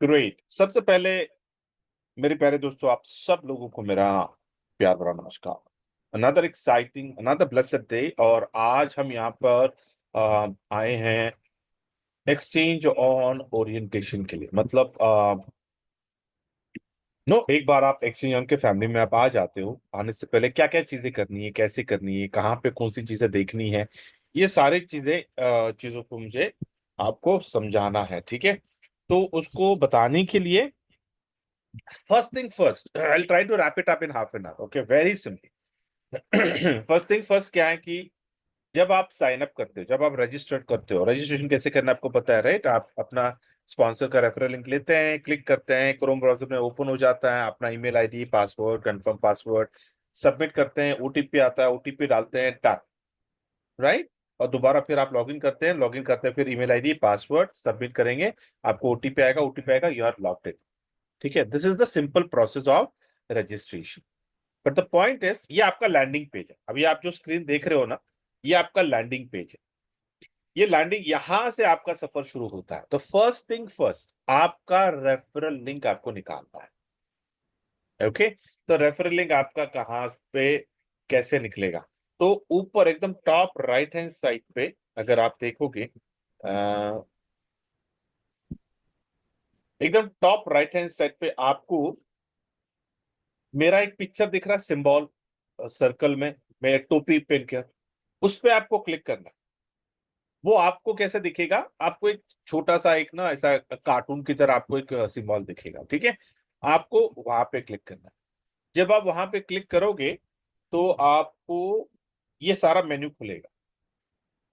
Great. सबसे पहले मेरे प्यारे दोस्तों, आप सब लोगों को मेरा प्यार भरा नमस्कार। Another exciting, another blessed day, और आज हम यहाँ पर आए हैं एक्सचेंज ऑन ओरिएंटेशन के लिए। मतलब एक बार आप एक्सचेंज ऑन के फैमिली में आप आ जाते हो, आने से पहले क्या क्या चीजें करनी है, कैसे करनी है, कहाँ पे कौन सी चीजें देखनी है, ये सारी चीजों को मुझे आपको समझाना है। ठीक है, तो उसको बताने के लिए first thing first, I try to wrap it up in half an hour. Okay, very simple. First thing first क्या है कि जब आप साइन अप करते हो, जब आप रजिस्टर करते हो, रजिस्ट्रेशन कैसे करना है आपको पता है, राइट? आप अपना स्पॉन्सर का रेफरल लिंक लेते हैं, क्लिक करते हैं, क्रोम ब्राउजर में ओपन हो जाता है, अपना email ID, password, confirm password submit करते हैं, ओटीपी आता है, ओटीपी डालते हैं, डन, राइट? और दोबारा फिर आप लॉगिन करते हैं, फिर ईमेल आईडी, पासवर्ड सबमिट करेंगे, आपको ओटीपी आएगा, यू आर लॉग्ड इन। ठीक है, this is the simple process of registration. But the point is, ये आपका लैंडिंग पेज है। अभी आप जो स्क्रीन देख रहे हो ना, ये आपका लैंडिंग पेज है। ये लैंडिंग, यहां से आपका सफर शुरू होता है। तो फर्स्ट थिंग फर्स्ट, आपका रेफरल लिंक आपको निकालना है। ओके, तो रेफरल लिंक आपका कहां पे, कैसे निकलेगा? तो ऊपर एकदम टॉप राइट हैंड साइड पे अगर आप देखोगे, एकदम टॉप राइट हैंड साइड पे आपको मेरा एक पिक्चर दिख रहा है, सिंबल सर्कल में, मैं टोपी पहन कर, उस पे आपको क्लिक करना है। वो आपको कैसे दिखेगा? आपको एक छोटा सा, एक ना ऐसा कार्टून की तरह आपको एक सिंबल दिखेगा। ठीक है, आपको वहां पे क्लिक करना है। जब आप वहां पे क्लिक करोगे तो आपको ये सारा मेन्यू खुलेगा।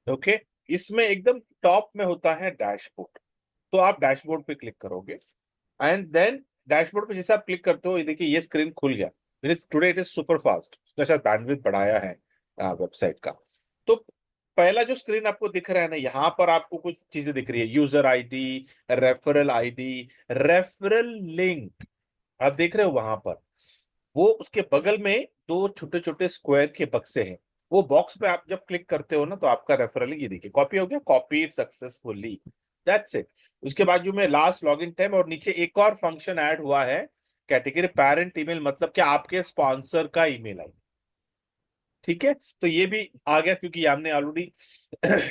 ओके, इसमें एकदम टॉप में होता है डैशबोर्ड। तो आप डैशबोर्ड पे क्लिक करोगे, एंड देन डैशबोर्ड पे जैसे आप क्लिक करते हो, ये देखिए ये स्क्रीन खुल गया। Today it is super fast, उसने शायद बैंडविड्थ बढ़ाया है वेबसाइट का। तो पहला जो स्क्रीन आपको दिख रहा है ना, यहाँ पर आपको कुछ चीजें दिख रही है, यूजर आईडी, रेफरल लिंक, आप देख रहे हो वहां पर। वो उसके बगल में दो छोटे छोटे स्क्वायर के बक्से हैं। वो बॉक्स पे आप जब क्लिक करते हो ना, तो आपका रेफरल, ये देखिए कॉपी हो गया, कॉपी सक्सेसफुली, दैट्स इट। उसके बाजू में लास्ट लॉगिन टाइम, और नीचे एक और फंक्शन ऐड हुआ है, कैटेगरी पेरेंट ईमेल, मतलब कि आपके स्पॉन्सर का ईमेल आई। ठीक है, तो ये भी आ गया, क्योंकि हमने ऑलरेडी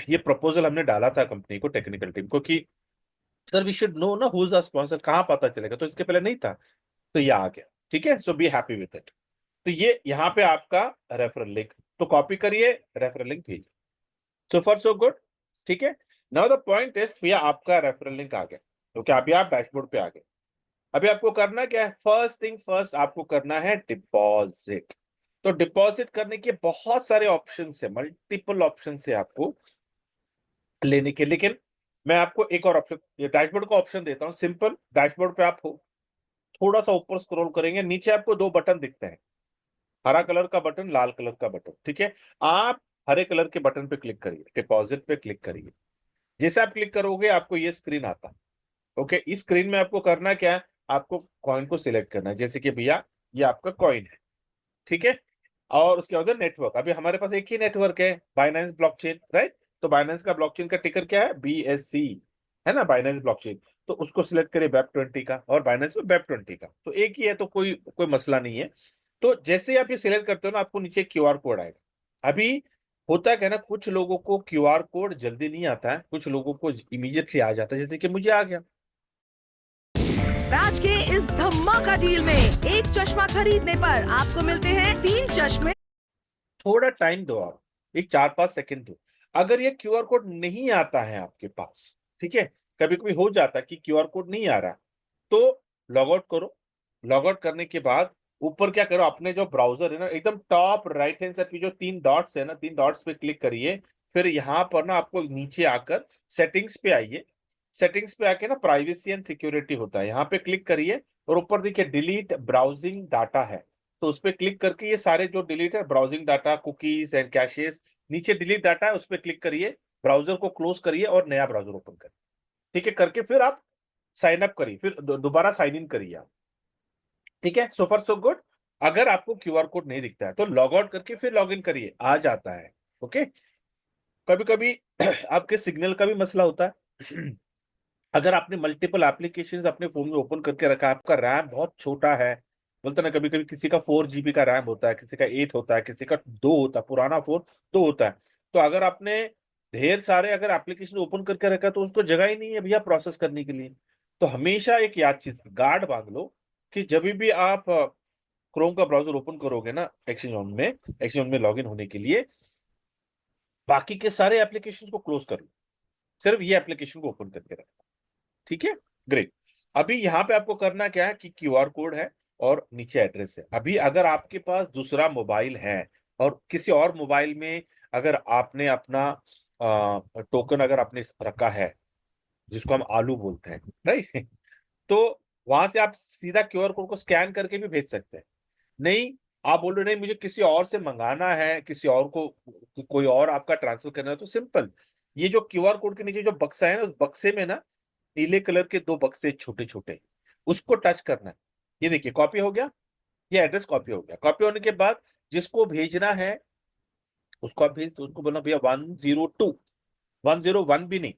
ये प्रपोजल हमने डाला था कंपनी को, टेक्निकल टीम को, कि सर वी शुड नो ना हु इज द स्पॉन्सर, कहाँ पता चलेगा? तो इसके पहले नहीं था, तो ये आ गया। ठीक है, सो बी हैप्पी विद इट। तो ये यहाँ पे आपका रेफरल लिंक, तो कॉपी करिए, रेफरल लिंक भेजिए। So for so good. ठीक है, नाउ द पॉइंट इज, भैया आपका रेफरल लिंक आ गया, तो क्या अभी आप डैशबोर्ड पे आ गए। अभी आपको करना क्या है? फर्स्ट थिंग फर्स्ट, आपको करना है डिपॉजिट। तो डिपॉजिट करने के बहुत सारे ऑप्शन है, मल्टीपल ऑप्शन है आपको लेने के, लेकिन मैं आपको एक और ऑप्शन, ये डैशबोर्ड का ऑप्शन देता हूँ। सिंपल, डैशबोर्ड पे आप हो, थोड़ा सा ऊपर स्क्रॉल करेंगे, नीचे आपको दो बटन दिखते हैं, हरा कलर का बटन, लाल कलर का बटन। ठीक है, आप हरे कलर के बटन पे क्लिक करिए, डिपॉजिट पे क्लिक करिए। जैसे आप क्लिक करोगे आपको ये स्क्रीन आता है। ओके, इस स्क्रीन में आपको करना क्या है? आपको कॉइन को सिलेक्ट करना है, जैसे कि भैया ये आपका कॉइन है। ठीक है, और उसके बाद नेटवर्क, अभी हमारे पास एक ही नेटवर्क है, बाइनेंस ब्लॉकचेन, राइट? तो बाइनेंस का ब्लॉकचेन का टिकर क्या है? BSC, है ना, बाइनेंस ब्लॉकचेन। तो उसको सिलेक्ट करिए, वेब 20 का, और बाइनेंस में वेब 20 का, तो एक ही है, तो कोई कोई मसला नहीं है। तो जैसे ही आप ये सिलेक्ट करते हो ना, आपको नीचे क्यूआर कोड आएगा। अभी होता क्या है ना, कुछ लोगों को क्यूआर कोड जल्दी नहीं आता है, कुछ लोगों को इमीडिएटली आ जाता है, जैसे कि मुझे आ गया। राज के इस धमाका डील में एक चश्मा खरीदने पर आपको मिलते हैं 3 चश्मे। थोड़ा टाइम दो आप, एक 4-5 सेकंड दो। अगर ये क्यूआर कोड नहीं आता है आपके पास, ठीक है, कभी कभी हो जाता है कि क्यूआर कोड नहीं आ रहा, तो लॉग आउट करो। लॉग आउट करने के बाद ऊपर क्या करो, अपने जो ब्राउजर है ना, एकदम टॉप राइट हैंड साइड पे जो 3 डॉट्स है ना, 3 डॉट्स पे क्लिक करिए। फिर यहाँ पर ना आपको नीचे आकर सेटिंग्स पे आइए। सेटिंग्स पे आके ना प्राइवेसी एंड सिक्योरिटी होता है, यहाँ पे क्लिक करिए, और ऊपर देखिए डिलीट ब्राउजिंग डाटा है, तो उस पर क्लिक करके ये सारे जो डिलीट है, browsing data, cookies and caches, नीचे डिलीट डाटा है, उस पर क्लिक करिए, ब्राउजर को क्लोज करिए और नया ब्राउजर ओपन करिए। ठीक है, करके फिर आप साइन अप करिए, फिर दोबारा साइन इन करिए आप। ठीक है, सो फar सो गुड। अगर आपको क्यूआर कोड नहीं दिखता है तो लॉग आउट करके फिर लॉग इन करिए, आ जाता है। ओके, कभी कभी आपके सिग्नल का भी मसला होता है। अगर आपने मल्टीपल एप्लीकेशंस अपने फोन में ओपन करके रखा है, आपका रैम बहुत छोटा है, बोलते ना कभी कभी किसी का 4 GB का रैम होता है, किसी का 8 होता है, किसी का 2 होता है, पुराना फोन 2 होता है। तो अगर आपने ढेर सारे अगर एप्लीकेशन ओपन करके रखा है तो उसको जगह ही नहीं है भैया प्रोसेस करने के लिए। तो हमेशा एक याद चीज गार्ड बांध लो कि जब भी आप क्रोम का ब्राउजर ओपन करोगे ना एक्सचेंज में लॉगिन होने के लिए, बाकी के सारे एप्लीकेशन को क्लोज कर लो, सिर्फ ये एप्लीकेशन को ओपन करके रखो। ठीक है, ग्रेट। अभी यहाँ पे आपको करना क्या है कि क्यूआर कोड है और नीचे एड्रेस है। अभी अगर आपके पास दूसरा मोबाइल है और किसी और मोबाइल में अगर आपने अपना टोकन अगर आपने रखा है, जिसको हम आलू बोलते हैं, राइट, तो वहां से आप सीधा क्यूआर कोड को स्कैन करके भी भेज सकते हैं। नहीं, आप बोल रहे नहीं मुझे किसी और से मंगाना है, किसी और को कोई और आपका ट्रांसफर करना है, तो सिंपल, ये जो क्यूआर कोड के नीचे जो बक्सा है ना, उस बक्से में ना नीले कलर के 2 बक्से छोटे छोटे, उसको टच करना है। ये देखिए कॉपी हो गया, ये एड्रेस कॉपी हो गया। कॉपी होने के बाद जिसको भेजना है उसको आप भेज दो, उसको बोलना भैया 102, 101 भी नहीं।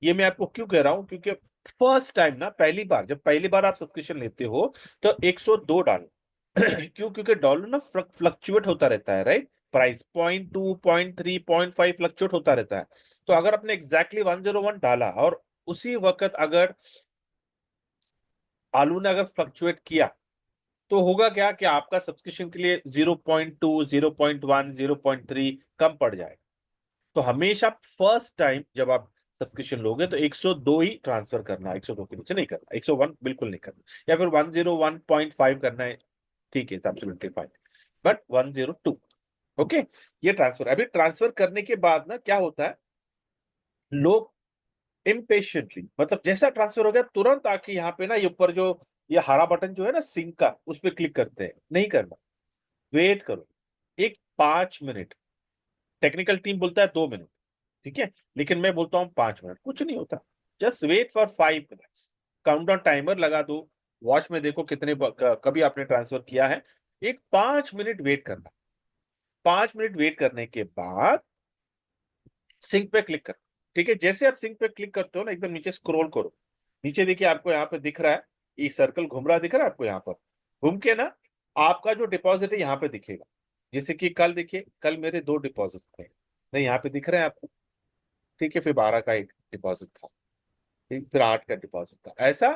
ये मैं आपको क्यों कह रहा हूं, क्योंकि फर्स्ट टाइम ना, पहली बार, जब पहली बार आप सब्सक्रिप्शन लेते हो तो 102 डालो। क्यों? क्योंकि डॉलर ना फ्लक्चुएट होता रहता है, राइट, प्राइस 0.2 0.3 0.5 फ्लक्चुएट होता रहता है। तो अगर आपने एग्जैक्टली 101 डाला और उसी वक्त अगर आलू ने अगर फ्लक्चुएट किया, तो होगा क्या कि आपका सब्सक्रिप्शन के लिए 0.2 0.1 0.3 कम पड़ जाएगा। तो हमेशा फर्स्ट टाइम जब आप सब्सक्रिप्शन लोगे तो 102 ही ट्रांसफर करना, 102 के नीचे नहीं करना, 101 बिल्कुल नहीं करना, या फिर 101.5 करना है, ठीक है, एब्सोल्युटली फाइन, बट 102, ओके। ये ट्रांसफर, अभी ट्रांसफर करने के बाद ना क्या होता है, लोग इम्पेशेंटली, मतलब जैसा ट्रांसफर हो गया तुरंत आके यहाँ पे ना ये ऊपर जो ये हरा बटन जो है ना सिंक का, उस पर क्लिक करते हैं। नहीं करना, वेट करो एक 5 मिनट। टेक्निकल टीम बोलता है 2 मिनट, ठीक है, लेकिन मैं बोलता हूँ 5 मिनट, कुछ नहीं होता। Just wait for 5 minutes, countdown timer लगा दो, वॉच में देखो कितने कभी आपने ट्रांसफर किया है। एक 5 मिनट वेट करना, 5 मिनट वेट करने के बाद सिंक पे क्लिक करो। ठीक है, जैसे आप सिंक पे क्लिक करते हो ना, एकदम नीचे स्क्रॉल करो, नीचे देखिए आपको यहाँ पे दिख रहा है, ये सर्कल घूम रहा दिख रहा है आपको, यहाँ पर घूम के ना आपका जो डिपॉजिट है यहाँ पे दिखेगा। जैसे कि कल देखिए, कल मेरे 2 डिपॉजिट थे, नहीं यहाँ पे दिख रहे हैं आपको, ठीक है, फिर 12 का एक डिपॉजिट था, ठीक, फिर 8 का डिपॉजिट था, ऐसा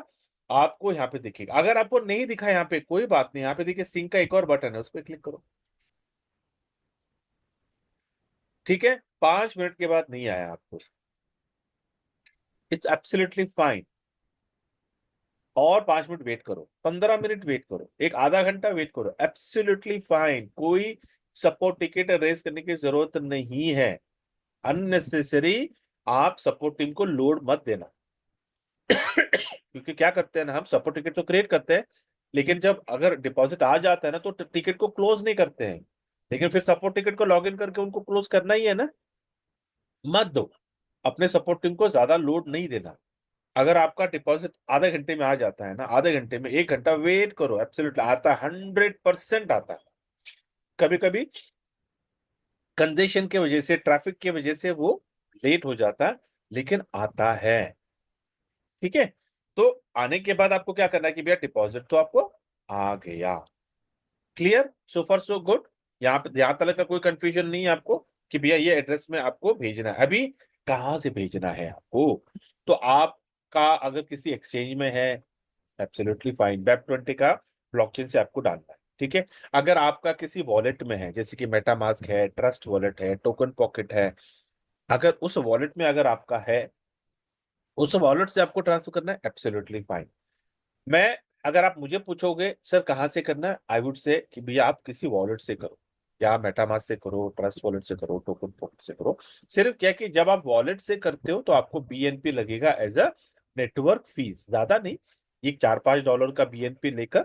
आपको यहाँ पे दिखेगा। अगर आपको नहीं दिखा यहाँ पे कोई बात नहीं, यहाँ पे देखिए सिंक का एक और बटन है, उस पर क्लिक करो। ठीक है, 5 मिनट के बाद नहीं आया आपको, इट्स एब्सोल्युटली फाइन। और 5 मिनट वेट करो, 15 मिनट वेट करो, एक आधा घंटा वेट करो, एब्सोल्युटली फाइन, कोई सपोर्ट टिकट रेज करने की जरूरत नहीं है। अननेसेसरी आप सपोर्ट टीम को लोड मत देना। क्योंकि क्या करते हैं ना, हम सपोर्ट टिकट तो क्रिएट करते हैं, लेकिन जब अगर डिपॉजिट आ जाता है ना तो टिकट को क्लोज नहीं करते हैं, लेकिन फिर सपोर्ट टिकट को लॉग इन करके उनको क्लोज करना ही है ना। मत दो, अपने सपोर्ट टीम को ज्यादा लोड नहीं देना। अगर आपका डिपॉजिट आधे घंटे में आ जाता है ना, आधे घंटे में 1 घंटा वेट करो, एब्सोल्युटली आता है, 100% आता है। कभी कभी कंजेशन की वजह से, ट्रैफिक की वजह से वो लेट हो जाता है, लेकिन आता है। ठीक है, तो आने के बाद आपको क्या करना है कि भैया डिपॉजिट तो आपको आ गया, क्लियर, सो फar सो गुड। यहाँ पे यहाँ तक का कोई कंफ्यूजन नहीं है आपको कि भैया ये एड्रेस में आपको भेजना है। अभी कहाँ से भेजना है आपको, तो आपका अगर किसी एक्सचेंज में है, एब्सोल्युटली फाइन, वेब 20 का ब्लॉकचेन से आपको डालना है। ठीक है, अगर आपका किसी वॉलेट में है, जैसे कि मेटामास्क है, ट्रस्ट वॉलेट है, टोकन पॉकेट है, अगर उस वॉलेट में अगर आपका है, उस वॉलेट से आपको ट्रांसफर करना है, एब्सोल्युटली फाइन। मैं, अगर आप मुझे पूछोगे सर कहाँ से करना है, आई वुड से कि भैया आप किसी वॉलेट से करो, या मेटामास्क से करो, ट्रस्ट वॉलेट से करो, टोकन पॉकेट से करो। सिर्फ क्या कि जब आप वॉलेट से करते हो तो आपको बीएनपी लगेगा एज अ नेटवर्क फीस, ज्यादा नहीं, ये $4-5 का बीएनपी लेकर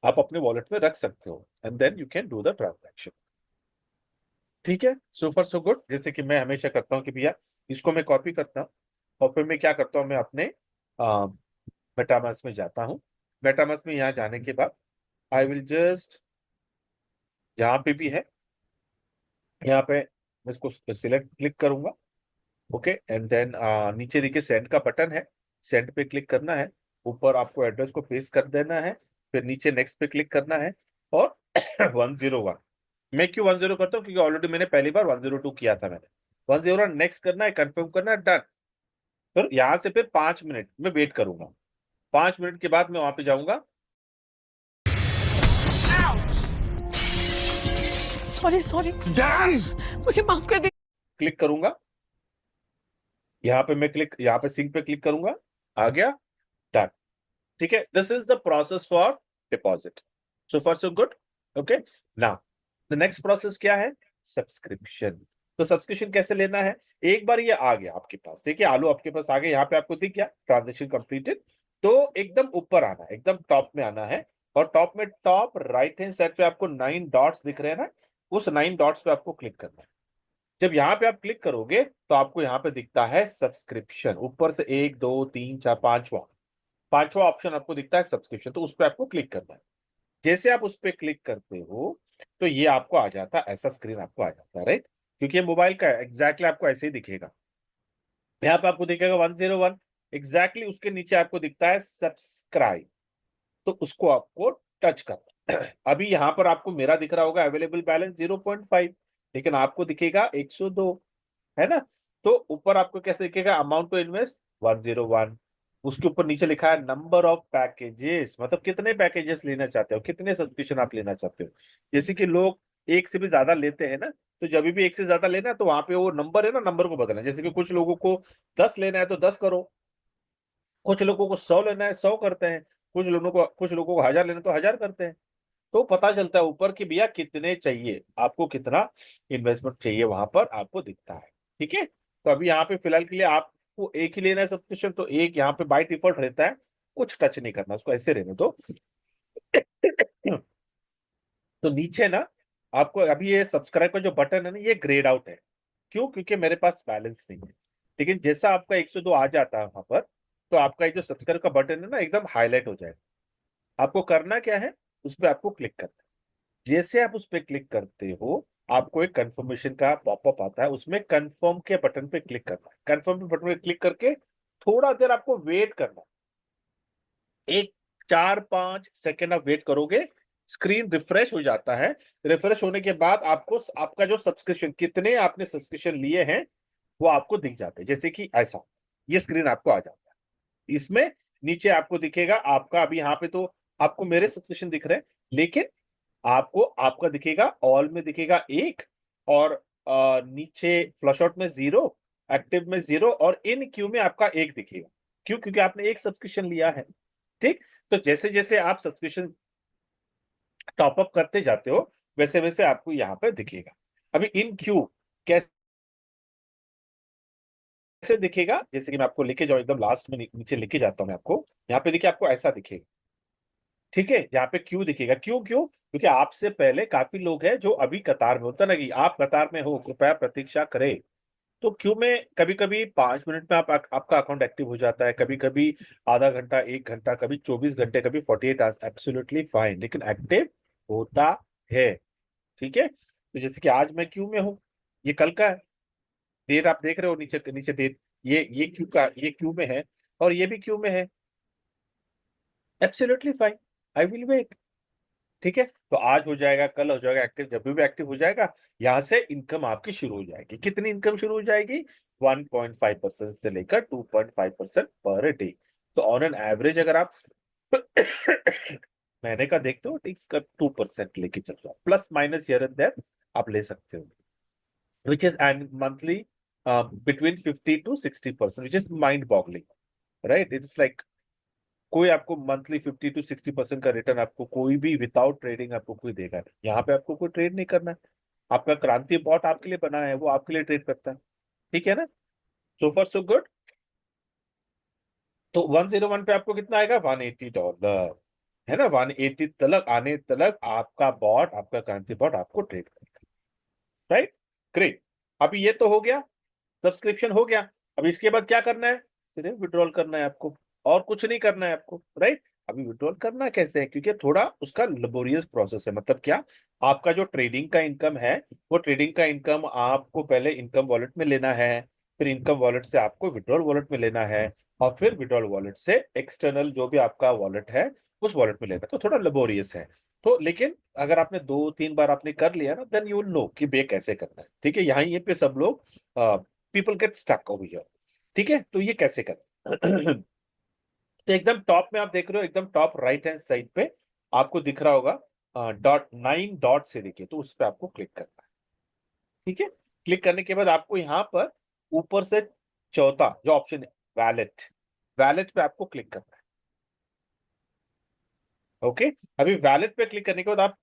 आप अपने वॉलेट में रख सकते हो, and then you can do the transaction. ठीक है, सो फar सो गुड। जैसे कि मैं हमेशा करता हूँ कि भैया इसको मैं कॉपी करता हूँ, और फिर मैं क्या करता हूँ, मैं अपने मेटामास्क में जाता हूँ। मेटामास्क में यहाँ जाने के बाद आई विल जस्ट, जहाँ पे भी है यहाँ पे मैं इसको सिलेक्ट क्लिक करूंगा, ओके, एंड देन नीचे देखिए सेंड का बटन है, सेंड पे क्लिक करना है, ऊपर आपको एड्रेस को पेस्ट कर देना है, फिर नीचे नेक्स्ट पे क्लिक करना है और 101। मैं क्यों 10 करता हूँ, क्योंकि ऑलरेडी मैंने पहली बार 102 किया था मैंने। 101 नेक्स्ट करना है, कंफर्म करना है, डन। फिर यहाँ से फिर 5 मिनट में वेट करूंगा, 5 मिनट के बाद मैं वहां पे जाऊंगा, सॉरी सॉरी डैन, मुझे माफ कर दे। क्लिक करूंगा, यहाँ पे मैं क्लिक, यहाँ पे सिंक पे क्लिक करूंगा, आ गया, डन। ठीक है, this is the process for deposit. So for so good. Okay, now the next process क्या है, सब्सक्रिप्शन। तो सब्सक्रिप्शन कैसे लेना है, एक बार ये आ गया आपके पास, ठीक है, आलू आपके पास आ गया, यहाँ पे आपको दिख गया ट्रांजेक्शन कंप्लीटेड, तो एकदम ऊपर आना है, एकदम टॉप में आना है, और टॉप में टॉप राइट हैंड साइड पे आपको 9 डॉट्स दिख रहे हैं ना, उस 9 डॉट्स पे आपको क्लिक करना है। जब यहाँ पे आप क्लिक करोगे तो आपको यहाँ पे दिखता है सब्सक्रिप्शन, ऊपर से 1 2 3 4 पांचवा ऑप्शन आपको दिखता है सब्सक्रिप्शन, तो उस पर आपको क्लिक करना है। जैसे आप उस पर क्लिक करते हो तो ये आपको आ जाता है, ऐसा स्क्रीन आपको आ जाता है, राइट, क्योंकि ये मोबाइल का है, एग्जैक्टली आपको ऐसे ही दिखेगा। यहाँ पे आपको दिखेगा 101, एग्जैक्टली उसके नीचे आपको दिखता है सब्सक्राइब, तो उसको आपको टच करना है। अभी यहाँ पर आपको मेरा दिख रहा होगा अवेलेबल बैलेंस 0.5, लेकिन आपको दिखेगा 102, है ना। तो ऊपर आपको कैसे दिखेगा, अमाउंट टू इन्वेस्ट 101, उसके ऊपर नीचे लिखा है नंबर ऑफ पैकेजेस, मतलब कितने पैकेजेस लेना चाहते हो, कितने सब्सक्रिप्शन आप लेना चाहते हो। जैसे कि लोग एक से भी ज्यादा लेते हैं ना, तो जब भी एक से ज्यादा लेना है तो वहां पे वो नंबर है ना, नंबर को बदलना है। जैसे कि कुछ लोगों को 10 लेना है तो 10 करो, कुछ लोगों को 100 लेना है 100 करते हैं, कुछ लोगों को 1000 लेना है तो 1000 करते हैं। तो पता चलता है ऊपर कि भैया कितने चाहिए, आपको कितना इन्वेस्टमेंट चाहिए, वहां पर आपको दिखता है। ठीक है, तो अभी यहाँ पे फिलहाल के लिए आपको एक ही लेना है सब्सक्रिप्शन, तो एक यहाँ पे बाय डिफॉल्ट रहता है, कुछ टच नहीं करना, उसको ऐसे रहने दो। तो नीचे ना आपको अभी ये सब्सक्राइब का जो बटन है ना, ये ग्रेड आउट है। क्यों, क्योंकि मेरे पास बैलेंस नहीं है। लेकिन जैसा आपका 102 आ जाता है वहां पर, तो आपका ये जो सब्सक्राइब का बटन है ना, एकदम हाईलाइट हो जाएगा। आपको करना क्या है, उस पर आपको क्लिक करना है। जैसे आप उस पर क्लिक करते हो, आपको एक कंफर्मेशन का पॉपअप आता है, उसमें कंफर्म के बटन पे क्लिक करना है। कंफर्म के बटन पे क्लिक करके थोड़ा देर आपको वेट करना है, एक 4-5 सेकेंड आप वेट करोगे, स्क्रीन रिफ्रेश हो जाता है। रिफ्रेश होने के बाद आपको आपका जो सब्सक्रिप्शन, कितने आपने सब्सक्रिप्शन लिए हैं, वो आपको दिख जाते हैं। जैसे कि ऐसा ये स्क्रीन आपको आ जाता है। इसमें नीचे आपको दिखेगा आपका, अभी यहाँ पे तो आपको मेरे सब्सक्रिप्शन दिख रहे हैं, लेकिन आपको आपका दिखेगा, ऑल में दिखेगा 1, और नीचे फ्लश आउट में 0, एक्टिव में 0, और इन क्यू में आपका 1 दिखेगा। क्यों, क्योंकि आपने एक सब्सक्रिप्शन लिया है। ठीक, तो जैसे जैसे आप सब्सक्रिप्शन टॉपअप करते जाते हो, वैसे वैसे आपको यहाँ पे दिखेगा। अभी इन क्यू कैसे दिखेगा, जैसे कि मैं आपको लेके जाऊं एकदम लास्ट में, नीचे लेके जाता हूं मैं आपको, यहाँ पे देखिए आपको ऐसा दिखेगा। ठीक है, यहाँ पे क्यू दिखेगा, क्यों क्यों, क्योंकि आपसे पहले काफी लोग हैं जो अभी कतार में, होता ना कि आप कतार में हो, कृपया प्रतीक्षा करें। तो क्यू में कभी कभी 5 मिनट में आपका अकाउंट एक्टिव हो जाता है, कभी कभी आधा घंटा, 1 घंटा, कभी 24 घंटे, कभी 48 आवर्स, एब्सोल्युटली फाइन, लेकिन एक्टिव होता है। ठीक है, तो जैसे कि आज मैं क्यू में हूँ, ये कल का है, डेट आप देख रहे हो नीचे नीचे डेट, ये क्यू में है, और ये भी क्यू में है, absolutely fine, I will wait. ठीक है, तो आज हो जाएगा, कल हो जाएगा एक्टिव, जब भी एक्टिव हो जाएगा, यहां से इनकम आपकी शुरू हो जाएगी। कितनी इनकम शुरू हो जाएगी, 1.5% से लेकर 2.5% पर डे। तो ऑन एन एवरेज अगर आप महीने का देखते हो, ठीक, 2% लेके चल रहा, plus minus here and there आप ले सकते हो, which is and monthly between 50 to 60%, which is mind boggling, right. It's like कोई आपको मंथली 50 to 60% का रिटर्न आपको कोई भी विदाउट ट्रेडिंग आपको कोई देगा नहीं। यहाँ पे आपको कोई ट्रेड नहीं करना है, आपका क्रांति बॉट आपके लिए बना है, वो आपके लिए ट्रेड करता है। ठीक है ना, सो फar सो गुड। तो 101 पे आपको कितना आएगा, $180, है ना, 180 तलक आने तलक आपका बॉट, आपका क्रांति बॉट आपको ट्रेड करेगा, राइट, ग्रेट। अभी ये तो हो गया, सब्सक्रिप्शन हो गया। अब इसके बाद क्या करना है, सिर्फ विड्रॉल करना है आपको, और कुछ नहीं करना है आपको, राइट। अभी विड्रॉल करना कैसे है, क्योंकि थोड़ा उसका लेबोरियस प्रोसेस है। मतलब क्या, आपका जो ट्रेडिंग का इनकम है, वो ट्रेडिंग का इनकम आपको पहले इनकम वॉलेट में लेना है, फिर इनकम वॉलेट से आपको विड्रॉल वॉलेट में लेना है, और फिर विड्रॉल वॉलेट से एक्सटर्नल जो भी आपका वॉलेट है उस वॉलेट में लेना है। तो थोड़ा लेबोरियस है, तो लेकिन अगर आपने 2-3 बार आपने कर लिया ना, देन यू विल नो कि बे कैसे करना है। ठीक है, यहाँ ये पे सब लोग people get stuck over here. ठीक है, तो ये कैसे करना तो एकदम टॉप में आप देख रहे हो, एकदम टॉप राइट हैंड साइड पे आपको दिख रहा होगा डॉट 9 डॉट से, देखिए, तो उस पर आपको क्लिक करना है। ठीक है, क्लिक करने के बाद आपको यहाँ पर ऊपर से चौथा जो ऑप्शन है वैलेट, वैलेट पे आपको क्लिक करना है। ओके, अभी वैलेट पे क्लिक करने के बाद आप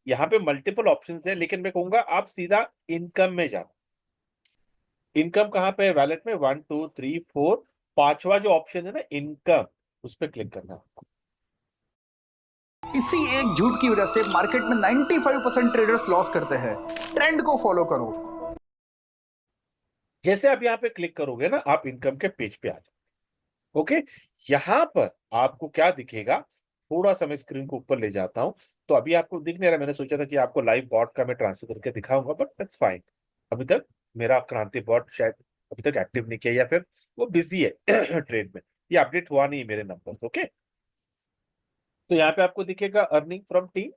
यहाँ पे मल्टीपल ऑप्शंस है, लेकिन मैं कहूंगा आप सीधा इनकम में जाओ। इनकम कहाँ पे है वैलेट में? 1 2 3 4, पांचवा जो ऑप्शन है ना इनकम, उस पर क्लिक करना है। इसी एक झूठ की वजह से मार्केट में 95% ट्रेडर्स लॉस करते हैं। ट्रेंड को फॉलो करो। जैसे आप यहाँ पे क्लिक करोगे ना, आप इनकम के पेज पे आ जाओ। ओके, यहाँ पर आपको क्या दिखेगा, थोड़ा सा मैं स्क्रीन को ऊपर ले जाता हूं, तो अभी आपको दिख नहीं रहा। मैंने सोचा था कि आपको लाइव बॉट का मैं ट्रांसफर करके दिखाऊंगा, बट दैट्स फाइन। अभी तक मेरा क्रांति बॉट शायद अभी तक एक्टिव नहीं किया, या फिर वो बिजी है ट्रेड में, ये अपडेट हुआ नहीं है मेरे नंबर। ओके, तो यहाँ पे आपको दिखेगा earning from team,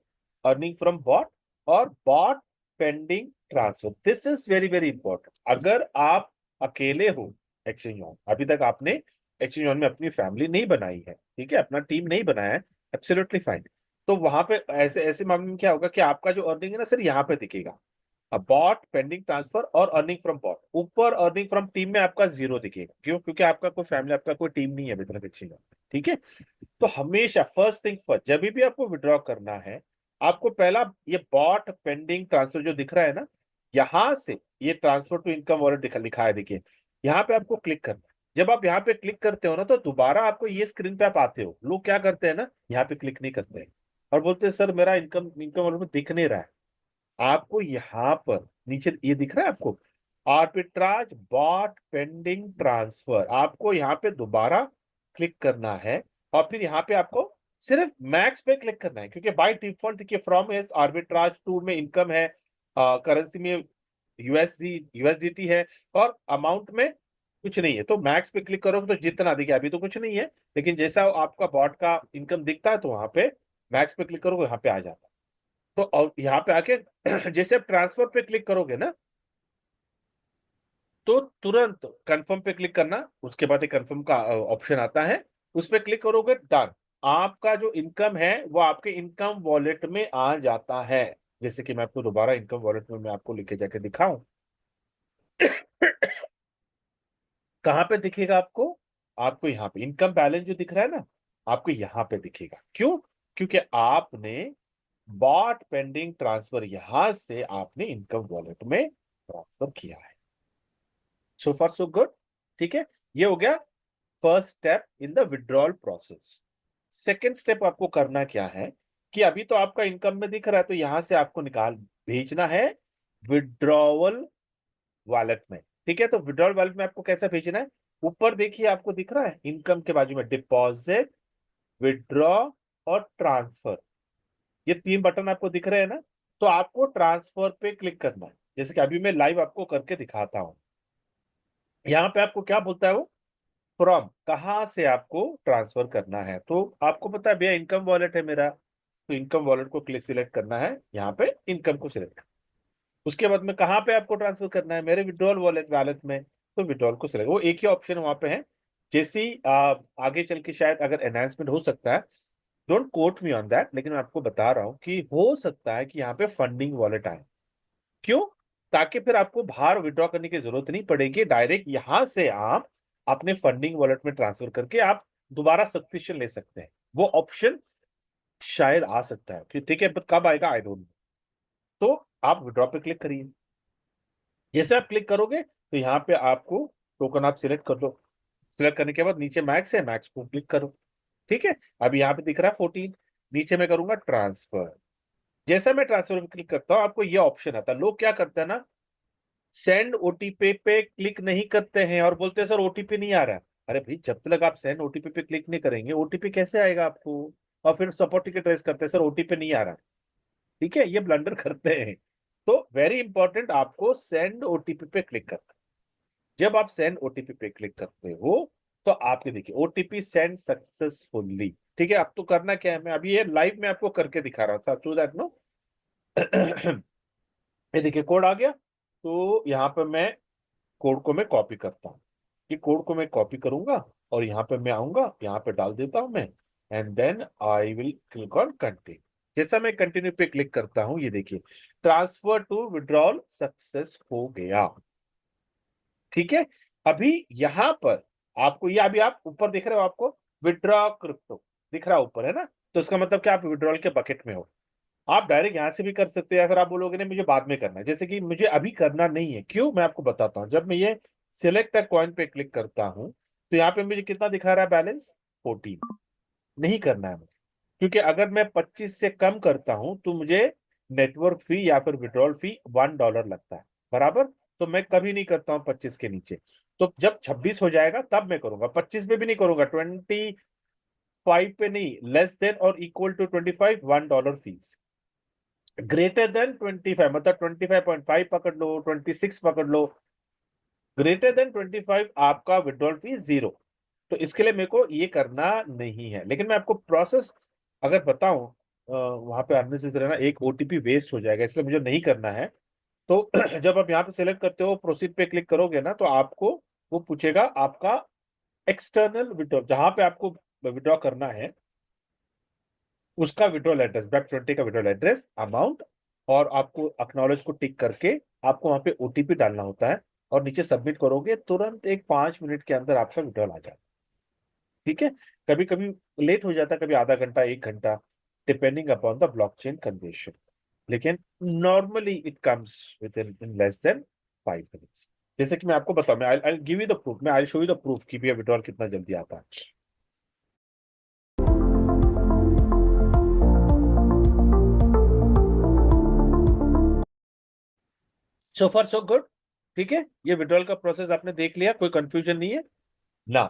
earning from bot, और bot pending transfer. This is very very important. अगर आप अकेले हो एक्सचेंज ऑन, अभी तक आपने एक्सचेंज ऑन में अपनी फैमिली नहीं बनाई है, ठीक है, अपना टीम नहीं बनाया है, एब्सोल्युटली फाइन, तो वहां पे ऐसे ऐसे मामले में क्या होगा कि आपका जो अर्निंग है ना सर यहाँ पे दिखेगा, बॉट पेंडिंग ट्रांसफर और अर्निंग फ्रॉम बॉट। ऊपर अर्निंग फ्रॉम टीम में आपका जीरो दिखेगा, क्यों? क्योंकि आपका कोई फैमिली, आपका कोई टीम नहीं है अभी तक एक्सचेंज ऑन। ठीक है, तो हमेशा फर्स्ट थिंग फर्स्ट, जब भी आपको विड्रॉ करना है, आपको पहला ये बॉट पेंडिंग ट्रांसफर जो दिख रहा है ना, यहां से ये ट्रांसफर टू इनकम वॉलेट लिखा है, देखिए, यहाँ पे आपको क्लिक करना है। जब आप यहाँ पे क्लिक करते हो ना, तो दोबारा आपको ये स्क्रीन पे आप आते हो। लोग क्या करते हैं ना, यहाँ पे क्लिक नहीं करते हैं और बोलते हैं सर मेरा इनकम इनकम वॉलेट में दिख नहीं रहा है। आपको यहाँ पर नीचे ये दिख रहा है आपको, आर्बिट्राज बॉट पेंडिंग ट्रांसफर, आपको यहाँ पे दोबारा क्लिक करना है, और फिर यहाँ पे आपको सिर्फ मैक्स पे क्लिक करना है, क्योंकि बाय डिफॉल्ट देखिए फ्रॉम एस आर्बिट्राज टू में इनकम है, करेंसी में यूएसडीटी है, और अमाउंट में कुछ नहीं है। तो मैक्स पे क्लिक करोगे तो जितना देखिए, अभी तो कुछ नहीं है, लेकिन जैसा आपका बॉट का इनकम दिखता है तो वहां पे मैक्स पे क्लिक करोगे, यहाँ पे आ जाता है। तो और यहाँ पे आके जैसे आप ट्रांसफर पे क्लिक करोगे ना, तो तुरंत कंफर्म पे क्लिक करना, उसके बाद एक कंफर्म का ऑप्शन आता है, उस पे क्लिक करोगे, डन, आपका जो इनकम है वो आपके इनकम वॉलेट में आ जाता है। जैसे कि मैं आपको दोबारा इनकम वॉलेट में मैं आपको लिखे जाके दिखाऊं कहां पे दिखेगा आपको? आपको यहाँ पे इनकम बैलेंस जो दिख रहा है ना, आपको यहाँ पे दिखेगा। क्यों? क्योंकि आपने बॉट पेंडिंग ट्रांसफर यहां से आपने इनकम वॉलेट में ट्रांसफर किया है। So far so good. ठीक है, ये हो गया first step in the withdrawal process. Second step आपको करना क्या है कि अभी तो आपका इनकम में दिख रहा है, तो यहां से आपको निकाल भेजना है विड्रॉवल वॉलेट में। ठीक है, तो विड्रॉल वॉलेट में आपको कैसा भेजना है? ऊपर देखिए आपको दिख रहा है इनकम के बाजू में डिपॉजिट, विड्रॉ और ट्रांसफर, ये 3 बटन आपको दिख रहे हैं ना, तो आपको ट्रांसफर पे क्लिक करना है। जैसे कि अभी मैं लाइव आपको करके दिखाता हूं, यहाँ पे आपको क्या बोलता है वो, फ्रॉम, कहां से आपको ट्रांसफर करना है। तो आपको पता है भैया इनकम वॉलेट है मेरा, तो इनकम वॉलेट को क्लिक सिलेक्ट करना है, यहाँ पे इनकम को सिलेक्ट। उसके बाद में कहाँ पे आपको ट्रांसफर करना है? मेरे विड्रॉल वॉलेट वैलेट में, तो विड्रॉल को सिलेक्ट, वो एक ही ऑप्शन वहां पे है। जैसे ही आगे चल के शायद अगर एनहांसमेंट हो सकता है, don't quote me on that, लेकिन मैं आपको बता रहा हूँ कि हो सकता है कि यहाँ पे फंडिंग वॉलेट आए। क्यों? ताकि फिर आपको बाहर विड्रॉ करने की जरूरत नहीं पड़ेगी, डायरेक्ट यहां से आप अपने फंडिंग वॉलेट में ट्रांसफर करके आप दोबारा सब्सक्रिप्शन ले सकते हैं। वो ऑप्शन शायद आ सकता है कि ठीक है, बट कब आएगा आई डोंट नो। तो आप विड्रॉ पे क्लिक करिए। जैसे आप क्लिक करोगे तो यहाँ पे आपको टोकन आप सिलेक्ट कर दो। सिलेक्ट करने के बाद नीचे मैक्स है, मैक्स को क्लिक करो। ठीक है, अभी यहाँ पे दिख रहा है 14, नीचे मैं करूंगा ट्रांसफर। जैसा मैं ट्रांसफर पे क्लिक करता हूँ, आपको ये ऑप्शन आता है। लोग क्या करते हैं ना, सेंड ओटीपी पे क्लिक नहीं करते हैं और बोलते हैं सर ओटीपी नहीं आ रहा है। अरे भाई, जब तक आप सेंड ओटीपी पे क्लिक नहीं करेंगे, ओटीपी कैसे आएगा आपको? और फिर सपोर्ट टिकट रेस करते हैं, सर ओटीपी नहीं आ रहा है। ठीक है, ये ब्लंडर करते हैं। तो वेरी इंपॉर्टेंट, आपको सेंड ओटीपी पे क्लिक करना है। जब आप सेंड ओटीपी पे क्लिक करते हो तो आपके देखिए ओटीपी सेंड सक्सेसफुली। ठीक है, अब तो करना क्या है, मैं अभी ये लाइव में आपको करके दिखा रहा हूँ सो दैट नो। ये देखिए कोड आ गया, तो यहाँ पे मैं कोड को मैं कॉपी करता हूँ। ये कोड को मैं कॉपी करूंगा और यहाँ पे मैं आऊंगा, यहाँ पे डाल देता हूं मैं, and then I will click on continue. जैसा मैं कंटिन्यू पे क्लिक करता हूं, ये देखिए ट्रांसफर टू विड्रॉल सक्सेस हो गया। ठीक है, अभी यहाँ पर आपको ये अभी आप ऊपर दिख रहे हो, आपको विड्रॉ क्रिप्टो दिख रहा है ऊपर, है ना? तो इसका मतलब क्या, आप विड्रॉल के बकेट में हो। आप डायरेक्ट यहां से भी कर सकते हो या फिर आप बोलोगे नहीं मुझे बाद में करना है, जैसे कि मुझे अभी करना नहीं है। क्यों, मैं आपको बताता हूं। जब मैं ये सिलेक्ट अ कॉइन पे क्लिक करता हूं तो यहाँ पे मुझे कितना दिखा रहा है, बैलेंस 14। नहीं करना है मुझे, क्योंकि अगर मैं 25 से कम करता हूं तो मुझे नेटवर्क फी या फिर विड्रॉल फी $1 लगता है, बराबर। तो मैं कभी नहीं करता हूं 25 के नीचे। तो जब 26 हो जाएगा तब मैं करूंगा, 25 पे भी नहीं करूंगा, 25 पे नहीं, लेस देन और इक्वल टू 25 $1 फीस। ग्रेटर देन 25 मतलब 25.5 पकड़ लो, 26 पकड़ लो, ग्रेटर देन 25 आपका विड्रॉल फी 0। तो इसके लिए मेरे को ये करना नहीं है, लेकिन मैं आपको प्रोसेस अगर बताऊं, वहां पे अननेसेसरी ना एक ओटीपी वेस्ट हो जाएगा, इसलिए मुझे नहीं करना है। तो जब आप यहाँ पे सिलेक्ट करते हो, प्रोसीड पे क्लिक करोगे ना, तो आपको वो पूछेगा आपका एक्सटर्नल विड्रॉ, जहां पे आपको विड्रॉ करना है उसका विड्रॉल एड्रेस, वेब20 का विड्रॉल एड्रेस, अमाउंट, और आपको अक्नॉलेज को टिक करके आपको वहां पे ओटीपी डालना होता है और नीचे सबमिट करोगे, तुरंत एक 5 मिनट के अंदर आपका विड्रॉल आ जाए। ठीक है, कभी कभी लेट हो जाता है, कभी आधा घंटा 1 घंटा, depending upon the blockchain conversion, लेकिन normally it comes within less than 5 minutes. जैसे कि मैं आपको बताऊं, मैं I give you the proof, मैं I show you the proof कि भैया विड्रॉल कितना जल्दी आता है। So far so good. ठीक है, ये विड्रॉल का प्रोसेस आपने देख लिया, कोई कंफ्यूजन नहीं है ना।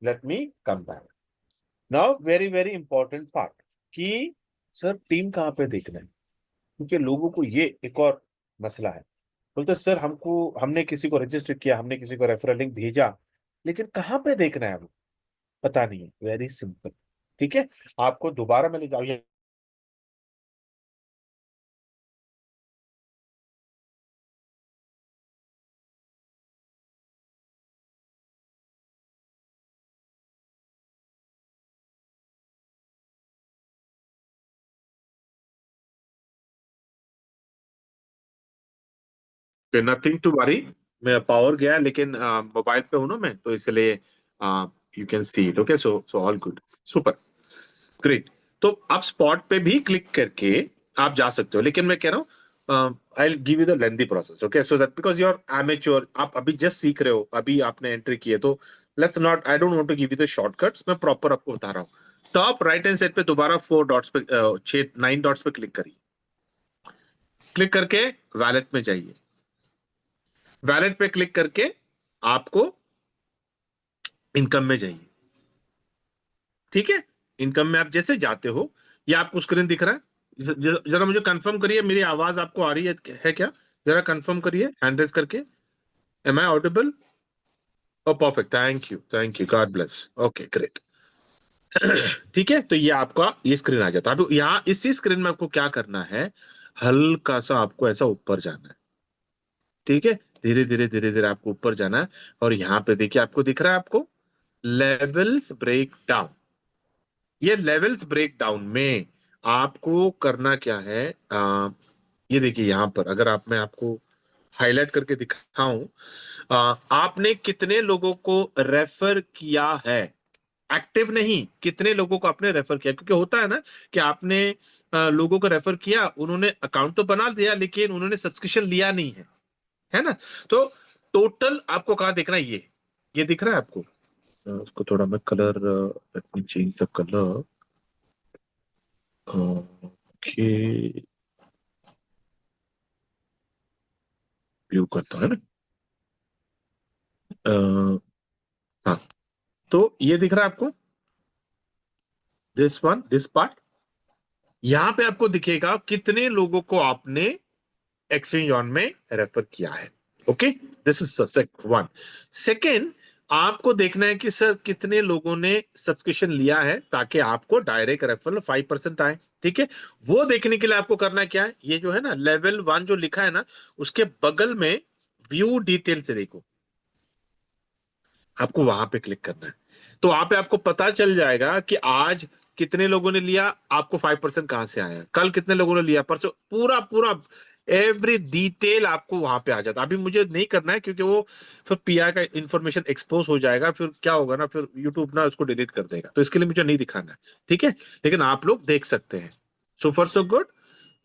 Let me come back now, very very important part कि सर टीम कहाँ पे देखना है, क्योंकि लोगों को ये एक और मसला है। बोलते सर हमको, हमने किसी को रजिस्टर किया, हमने किसी को रेफरल लिंक भेजा, लेकिन कहाँ पे देखना है वो पता नहीं है। वेरी सिंपल, ठीक है, आपको दोबारा मैं ले जाऊँ, नथिंग टू वरी। मेरा पावर गया, लेकिन मोबाइल पे हूं ना मैं, तो इसलिए you can see it. Okay, so so all good, super great. तो आप स्पॉट पे भी क्लिक करके आप जा सकते हो, लेकिन मैं कह रहा हूँ I give you the lengthy process. Okay, so that because you are amateur, आप अभी जस्ट सीख रहे हो, अभी आपने एंट्री की है, तो let's not, I don't want to give you the shortcuts, मैं प्रॉपर आपको बता रहा हूँ। टॉप राइट हैंड साइड पे दोबारा 4 डॉट्स पे, 9 डॉट्स पे क्लिक करिए। क्लिक करके वैलेट में जाइए। वैलेट पे क्लिक करके आपको इनकम में जाइए। ठीक है, इनकम में आप जैसे जाते हो, ये आपको स्क्रीन दिख रहा है, जरा मुझे कंफर्म करिए मेरी आवाज आपको आ रही है क्या, जरा कंफर्म करिए हैंड रेज करके। Am I audible? Oh perfect, thank you, God bless. Okay great. ठीक है, तो ये आपका ये स्क्रीन आ जाता है। अब यहाँ इसी स्क्रीन में आपको क्या करना है, हल्का सा आपको ऐसा ऊपर जाना है। ठीक है, धीरे धीरे धीरे धीरे आपको ऊपर जाना है, और यहाँ पे देखिए आपको दिख रहा है आपको लेवल्स ब्रेक डाउन। ये लेवल्स ब्रेक डाउन में आपको करना क्या है, ये देखिए यहाँ पर अगर आप, मैं आपको हाईलाइट करके दिखाऊं, आपने कितने लोगों को रेफर किया है, एक्टिव नहीं, कितने लोगों को आपने रेफर किया। क्योंकि होता है ना कि आपने लोगों को रेफर किया, उन्होंने अकाउंट तो बना दिया लेकिन उन्होंने सब्सक्रिप्शन लिया नहीं है ना? तो टोटल आपको कहाँ देखना है, ये दिख रहा है आपको, उसको थोड़ा मैं colour, let me change the colour. Okay, blue करता है ना, हाँ, तो ये दिख रहा है आपको, दिस पार्ट, यहां पे आपको दिखेगा कितने लोगों को आपने एक्सचेंज ऑन में रेफर किया है। Okay, this is one. Second, आपको देखना है कि सर कितने लोगों ने सब्सक्रिप्शन लिया है, ताकि आपको डायरेक्ट रेफरल 5% आए। ठीक है, वो देखने के लिए आपको करना क्या है, ये जो है ना लेवल 1 जो लिखा है ना, उसके बगल में व्यू डिटेल से देखो, आपको वहां पे क्लिक करना है। तो वहां पे आपको पता चल जाएगा कि आज कितने लोगों ने लिया, आपको 5% कहां से आया, कल कितने लोगों ने लिया, परसों, पूरा पूरा एवरी डिटेल आपको वहां पे आ जाता। अभी मुझे नहीं करना है क्योंकि वो फिर पीआई का इंफॉर्मेशन एक्सपोज हो जाएगा, फिर क्या होगा ना, फिर यूट्यूब ना उसको डिलीट कर देगा, तो इसके लिए मुझे नहीं दिखाना है। ठीक है, लेकिन आप लोग देख सकते हैं। सो फar सो गुड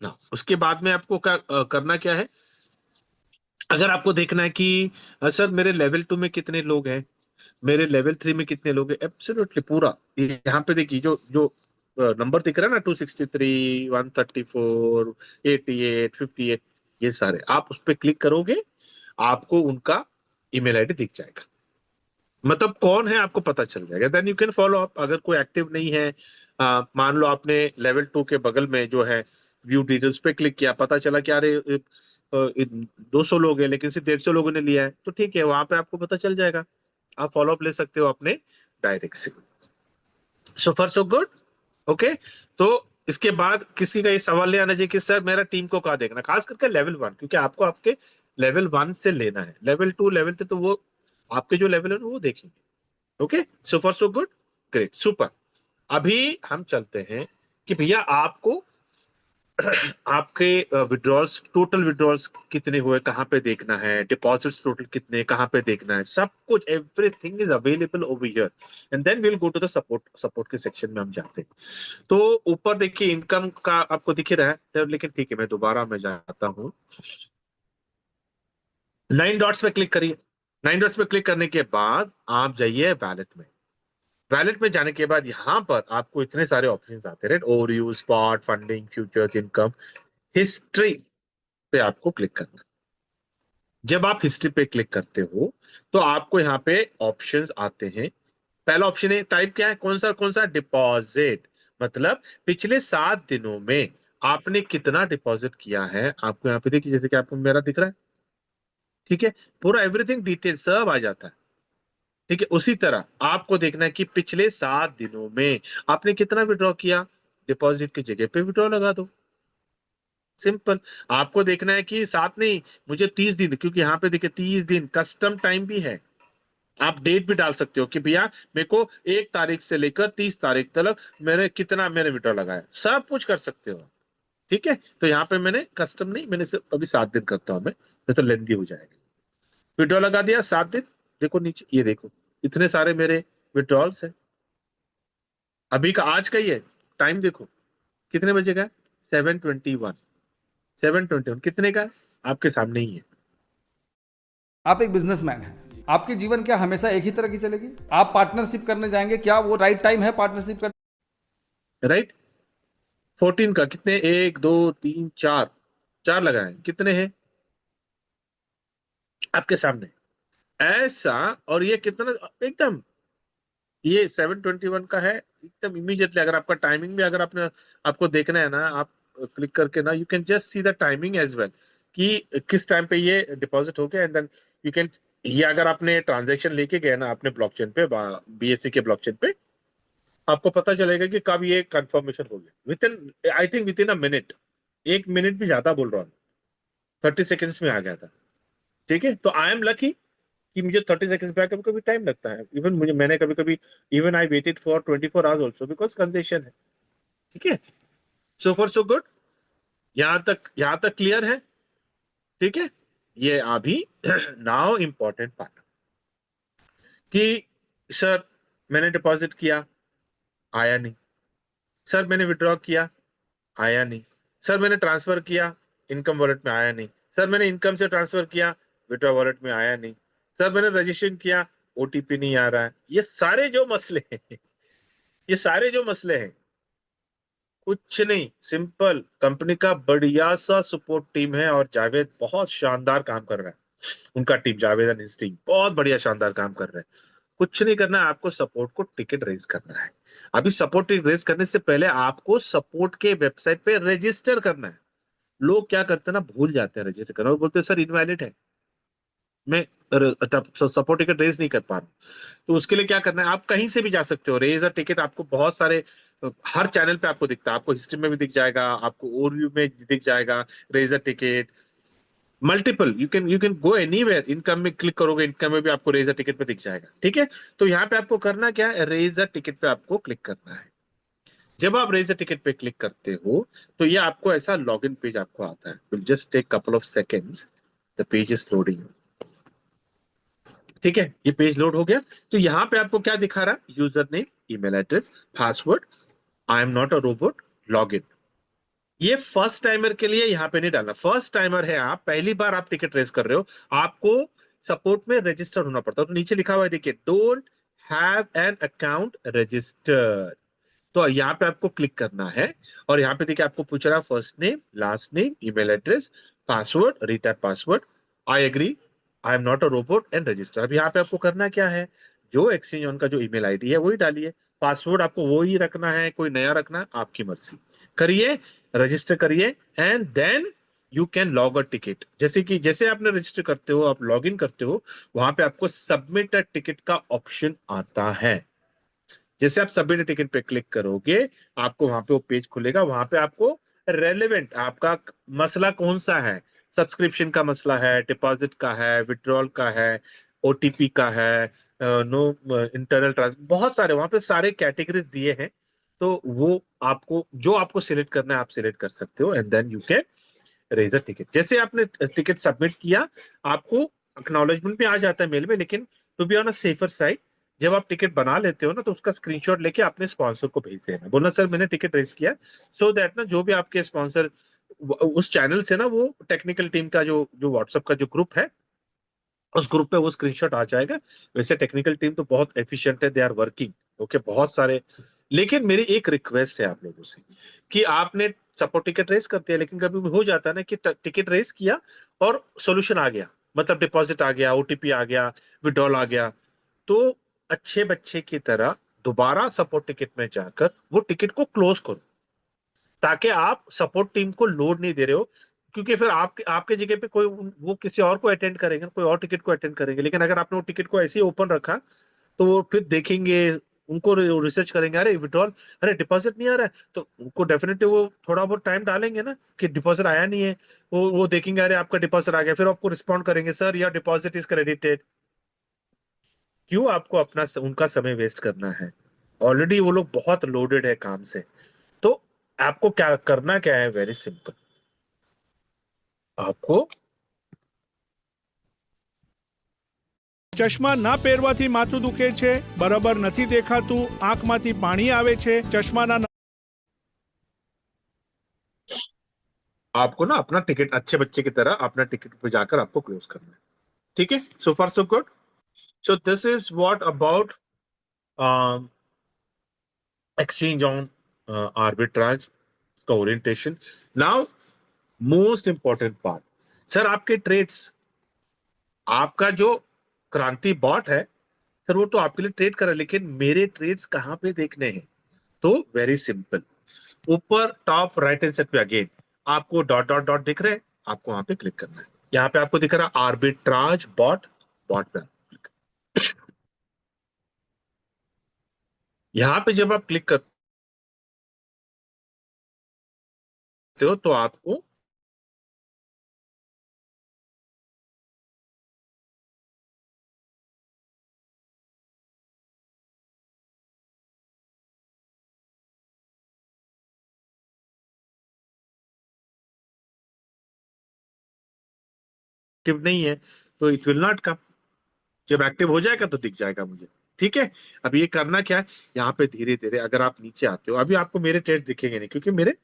ना। उसके बाद में आपको क्या करना क्या है, अगर आपको देखना है कि सर मेरे लेवल 2 में कितने लोग हैं, मेरे लेवल 3 में कितने लोग हैं, एब्सोल्युटली पूरा यहाँ पे देखिए, जो जो नंबर दिख रहा है ना, 263, 134, 88, 58, ये सारे आप उस पर क्लिक करोगे, आपको उनका ईमेल आईडी दिख जाएगा, मतलब कौन है आपको पता चल जाएगा। Then you can follow up. अगर कोई एक्टिव नहीं है, मान लो आपने लेवल 2 के बगल में जो है व्यू डिटेल्स पे क्लिक किया, पता चला कि अरे 200 लोग हैं लेकिन सिर्फ 150 लोगों ने लिया है, तो ठीक है, वहां पे आपको पता चल जाएगा, आप फॉलो अप ले सकते हो अपने डायरेक्ट से। सो फar सो गुड। ओके, तो इसके बाद किसी का ये सवाल नहीं आना चाहिए कि सर मेरा टीम को कहाँ देखना, खास करके लेवल 1, क्योंकि आपको आपके लेवल 1 से लेना है। लेवल 2 लेवल 3 तो वो आपके जो लेवल है वो देखेंगे। ओके, सो फar सो गुड, ग्रेट, सुपर। अभी हम चलते हैं कि भैया आपको आपके विड्रॉल्स, टोटल विड्रॉल्स कितने हुए कहाँ पे देखना है, डिपॉजिट्स टोटल कितने कहाँ पे देखना है, सब कुछ everything is available over here. And then we will go to the support के सेक्शन में हम जाते हैं। तो ऊपर देखिए इनकम का आपको दिख ही रहा है, तो लेकिन ठीक है, मैं दोबारा मैं जाता हूँ। 9 डॉट्स पे क्लिक करिए। 9 डॉट्स पे क्लिक करने के बाद आप जाइए वैलेट में। वैलेट में जाने के बाद यहाँ पर आपको इतने सारे ऑप्शंस आते हैं, overview, spot, funding, futures, income, history पे आपको क्लिक करना है। जब आप हिस्ट्री पे क्लिक करते हो तो आपको यहाँ पे ऑप्शंस आते हैं। पहला ऑप्शन है टाइप, क्या है, कौन सा डिपॉजिट, मतलब पिछले 7 दिनों में आपने कितना डिपॉजिट किया है, आपको यहाँ पे देखिए, जैसे कि आपको मेरा दिख रहा है। ठीक है, पूरा एवरीथिंग डिटेल सब आ जाता है। ठीक है, उसी तरह आपको देखना है कि पिछले 7 दिनों में आपने कितना विड्रॉ किया, डिपॉजिट की जगह पे विड्रॉ लगा दो, सिंपल। आपको देखना है कि साथ नहीं, मुझे 30 दिन, क्योंकि यहाँ पे देखिए 30 दिन कस्टम टाइम भी है, आप डेट भी डाल सकते हो कि भैया मेरे को 1 तारीख से लेकर 30 तारीख तक मैंने कितना मैंने विड्रॉ लगाया, सब कुछ कर सकते हो। ठीक है, तो यहाँ पे मैंने कस्टम नहीं, मैंने सिर्फ अभी 7 दिन करता हूँ मैं तो लेंदी हो जाएगा। विड्रॉ लगा दिया 7 दिन, देखो नीचे, ये देखो इतने सारे मेरे विड्रॉल्स है। अभी का आज का ही है, टाइम देखो कितने बजे का है, 7:21। 7:21 कितने का है, आपके सामने ही है। आप एक बिजनेसमैन हैं, आपकी जीवन क्या हमेशा एक ही तरह की चलेगी? आप पार्टनरशिप करने जाएंगे, क्या वो राइट टाइम है पार्टनरशिप करने? राइट, 14 का कितने, 1 2 3 4, 4 लगाए, कितने हैं आपके सामने, ऐसा। और ये कितना, एकदम ये 7:21 का है, एकदम इमीडिएटली। अगर आपका टाइमिंग भी, अगर आपने आपको देखना है ना, आप क्लिक करके ना, you can just see the timing as well, कि किस टाइम पे ये डिपॉजिट हो गया, एंड देन यू कैन, ये अगर आपने ट्रांजेक्शन लेके गए ना अपने ब्लॉकचेन पे, बीएससी के ब्लॉकचेन पे, आपको पता चलेगा कि कब ये कंफर्मेशन हो गया, with in, I think with in a minute, 1 minute भी ज्यादा बोल रहा हूँ, 30 सेकेंड्स में आ गया था। ठीक है, तो आई एम लकी कि मुझे 30 सेकंड्स बैक, कभी कभी टाइम लगता है, इवन मुझे, मैंने कभी कभी, even I waited for 24 hours also, because congestion है। ठीक है, सो फॉर सो गुड, यहाँ तक क्लियर है। ठीक है, ये अभी नाउ इंपॉर्टेंट पार्ट, कि सर मैंने डिपॉजिट किया, आया नहीं, सर मैंने विड्रॉ किया, आया नहीं, सर मैंने ट्रांसफर किया, इनकम वॉलेट में आया नहीं, सर मैंने इनकम से ट्रांसफर किया, विड्रॉ वॉलेट में आया नहीं, सर मैंने रजिस्ट्रेशन किया, ओटीपी नहीं आ रहा है। ये सारे जो मसले हैं, ये सारे जो मसले हैं, कुछ नहीं, सिंपल, कंपनी का बढ़िया सा सपोर्ट टीम है, और जावेद बहुत शानदार काम कर रहा है, उनका team, Javed and his team बहुत बढ़िया शानदार काम कर रहे हैं। कुछ नहीं करना है, आपको सपोर्ट को टिकट रेज करना है। अभी सपोर्ट टिकट रेज करने से पहले आपको सपोर्ट के वेबसाइट पे रजिस्टर करना है। लोग क्या करते हैं ना, भूल जाते हैं रजिस्टर करना, और बोलते हैं सर इनवैलिड है। मैं सपोर्ट टिकट रेज नहीं कर पा रहा हूँ, तो उसके लिए क्या करना है, आप कहीं से भी जा सकते हो। रेज अ टिकट आपको बहुत सारे हर चैनल पे आपको दिखता है, आपको हिस्ट्री में भी दिख जाएगा, आपको ओवरव्यू में दिख जाएगा। Raise a ticket multiple, you can go anywhere, income में क्लिक करोगे, इनकम में भी आपको रेज अ टिकट पे दिख जाएगा। ठीक है, तो यहाँ पे आपको करना क्या है, रेज अ टिकट पे आपको क्लिक करना है। जब आप रेज अ टिकट पे क्लिक करते हो तो ये आपको ऐसा लॉगिन पेज आपको आता है। Will just take couple of seconds, the page is loading. ठीक है, ये पेज लोड हो गया। तो यहाँ पे आपको क्या दिखा रहा है, user name, email address, password, I am not a robot, log in. ये फर्स्ट टाइमर के लिए यहाँ पे नहीं डालना। फर्स्ट टाइमर है, आप पहली बार आप टिकट रेस कर रहे हो, आपको सपोर्ट में रजिस्टर होना पड़ता है। तो नीचे लिखा हुआ है देखिए, don't have an account registered. तो यहाँ पे आपको क्लिक करना है और यहाँ पे देखिए आपको पूछ रहा है first name, last name, email address, password, retype password, I agree, I am not a robot and register. अब यहाँ पे आपको करना क्या है, जो एक्सचेंज ऑन का जो ईमेल आईडी है वही डालिए, पासवर्ड आपको वो ही रखना है, कोई नया रखना है, आपकी मर्जी। करिए, रजिस्टर करिए, and then you can log a ticket. जैसे आपने रजिस्टर करते हो, आप लॉग इन करते हो, वहां पे आपको सबमिट अ टिकट का ऑप्शन आता है। जैसे आप सबमिट टिकट पे क्लिक करोगे, आपको वहां पे वो पेज खुलेगा। वहां पे आपको रेलेवेंट आपका मसला कौन सा है, सब्सक्रिप्शन का मसला है, डिपॉजिट का है, विड्रॉल का है, ओटीपी का है, नो इंटरनल ट्रांस, बहुत सारे वहां पे सारे कैटेगरीज दिए हैं। तो वो आपको जो आपको सिलेक्ट करना है आप सिलेक्ट कर सकते हो, and then you can raise a ticket. जैसे आपने टिकट सबमिट किया, आपको अक्नॉलेजमेंट भी आ जाता है मेल में, लेकिन to be on a safer side, जब आप टिकट बना लेते हो ना, तो उसका स्क्रीनशॉट लेके अपने स्पॉन्सर को भेज देना, बोलना सर मैंने टिकट रेस किया, सो दैट ना जो भी आपके स्पॉन्सर उस चैनल से ना, वो टेक्निकल टीम का जो जो व्हाट्सएप का जो ग्रुप है, उस ग्रुप पे वो स्क्रीनशॉट आ जाएगा। वैसे टेक्निकल टीम तो बहुत एफिशिएंट है, दे आर वर्किंग ओके, बहुत सारे। लेकिन मेरी एक रिक्वेस्ट है आप लोगों से कि आपने सपोर्ट टिकट रेस करते हैं, लेकिन कभी भी हो जाता है ना कि टिकट रेस किया और सोल्यूशन आ गया, मतलब डिपॉजिट आ गया, ओटीपी आ गया, विड्रॉल आ गया, तो अच्छे बच्चे की तरह दोबारा सपोर्ट टिकट में जाकर वो टिकट को क्लोज करो, ताकि आप सपोर्ट टीम को लोड नहीं दे रहे हो। क्योंकि फिर आपके आपके जगह पे कोई वो किसी और को अटेंड करेंगे, कोई और टिकट को अटेंड करेंगे। लेकिन अगर आपने वो टिकट को ऐसे ही ओपन रखा, तो वो फिर देखेंगे, उनको रिसर्च करेंगे, अरे विड्रॉल, अरे डिपॉजिट नहीं आ रहा है, तो उनको डेफिनेटली वो थोड़ा बहुत टाइम डालेंगे ना कि डिपॉजिट आया नहीं है। वो देखेंगे अरे आपका डिपॉजिट आ गया, फिर आपको रिस्पॉन्ड करेंगे, sir your deposit is credited. क्यों आपको अपना उनका समय वेस्ट करना है, ऑलरेडी वो लोग बहुत लोडेड है काम से। तो आपको क्या करना क्या है, वेरी सिंपल, आपको ચશ્મા ના પહેરવાથી માથું દુખે છે, બરાબર નથી દેખાતું, આંખમાંથી પાણી આવે છે, ચશ્માના आपको ना अपना टिकट अच्छे बच्चे की तरह अपना टिकट पे जाकर आपको क्लोज करना है। ठीक है, so far so good. So this is what about exchange on arbitrage का orientation. Now most important part, sir आपके ट्रेड्स, आपका जो क्रांति बॉट है सर, वो तो आपके लिए ट्रेड कर रहा है, लेकिन मेरे ट्रेड्स कहाँ पे देखने हैं? तो वेरी सिंपल, ऊपर टॉप राइट हैंड साइड पे अगेन आपको डॉट डॉट डॉट दिख रहे हैं, आपको वहां पे क्लिक करना है। यहाँ पे आपको दिख रहा है आर्बिट्राज बॉट, बॉट पे यहाँ पे जब आप क्लिक करते हो तो आपको एक्टिव नहीं है, तो इट विल नॉट कम। जब एक्टिव हो जाएगा तो दिख जाएगा मुझे। ठीक है, अब ये करना क्या है, यहाँ पे धीरे धीरे अगर आप नीचे आते हो, अभी आपको मेरे ट्रेड दिखेंगे नहीं, क्योंकि मेरे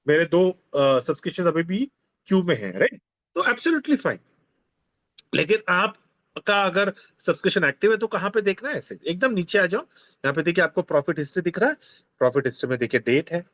मेरे दो सब्सक्रिप्शन अभी भी क्यू में है, राइट? तो एब्सोल्युटली फाइन। लेकिन आप का अगर सब्सक्रिप्शन एक्टिव है तो कहाँ पे देखना है, ऐसे एकदम नीचे आ जाओ। यहाँ पे देखिए आपको प्रॉफिट हिस्ट्री दिख रहा है, प्रॉफिट हिस्ट्री में देखिए डेट है,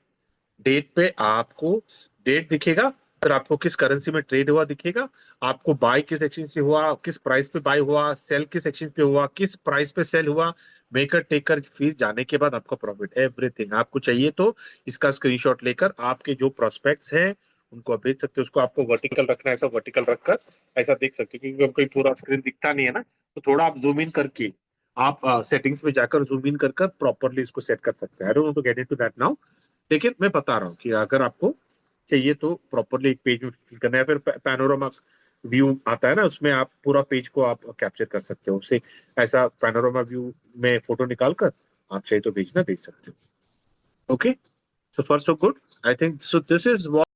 डेट पे आपको डेट दिखेगा, फिर आपको किस करेंसी में ट्रेड हुआ दिखेगा, आपको बाय किस एक्सचेंज से हुआ, किस प्राइस पे बाय हुआ, सेल किस एक्सचेंज पे हुआ, किस प्राइस पे सेल हुआ, मेकर टेकर फीस जाने के बाद आपका प्रॉफिट, एवरीथिंग। आपको चाहिए तो इसका स्क्रीनशॉट लेकर आपके जो प्रोस्पेक्ट्स हैं उनको आप भेज सकते हो। उसको आपको वर्टिकल रखना है, ऐसा वर्टिकल रखकर ऐसा देख सकते हो, क्योंकि कोई पूरा स्क्रीन दिखता नहीं है ना, तो थोड़ा आप जूम इन करके आप सेटिंग्स में जाकर जूम इन कर प्रॉपरली इसको सेट कर सकते हैं। I don't want to get into that now, लेकिन मैं बता रहा हूँ कि अगर आपको चाहिए तो प्रॉपरली एक पेज में फिल करना है, फिर पैनोरामा व्यू आता है ना, उसमें आप पूरा पेज को आप कैप्चर कर सकते हो। उससे ऐसा पैनोरामा व्यू में फोटो निकाल कर आप चाहिए तो भेज सकते हो। Okay, so far so good. I think so. This is what